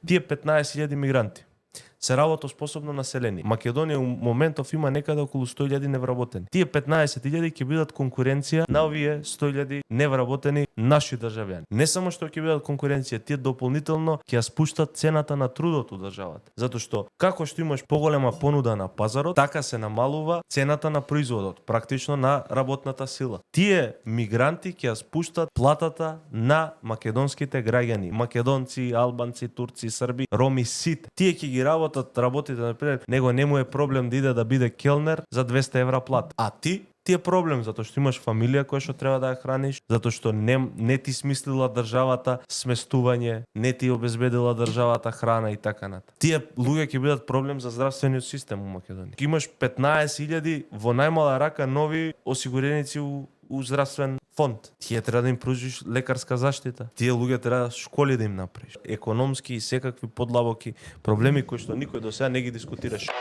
Тие 15.000 мигранти се работоспособно населени. Македонија у моментов има некаде околу 100.000 невработени. Тие 15.000 ќе бидат конкуренција на овие 100.000 невработени наши државјани. Не само што ќе бидат конкуренција, тие дополнително ќе ја спуштат цената на трудот у државата. Затоа што како што имаш поголема понуда на пазарот, така се намалува цената на производот, практично на работната сила. Тие мигранти ќе ја спуштат платата на македонските граѓани, македонци, албанци, турци, срби, роми, сите. Тие ќе ги работите, например, него не му е проблем да иде да биде келнер за 200 евра плат. А ти е проблем затоа што имаш фамилија која што треба да ја храниш, затоа што не ти смислила државата сместување, не ти обезбедила државата храна и така натаму. Тие луѓе ќе бидат проблем за здравствениот систем у Македонија. Имаш 15.000 во најмала рака нови осигуреници у здравствен фонд. Тие треба да им пружиш лекарска заштита. Тие луѓе треба школи да им направиш. Економски и секакви подлабоки проблеми кои што никој до сега не ги дискутираше.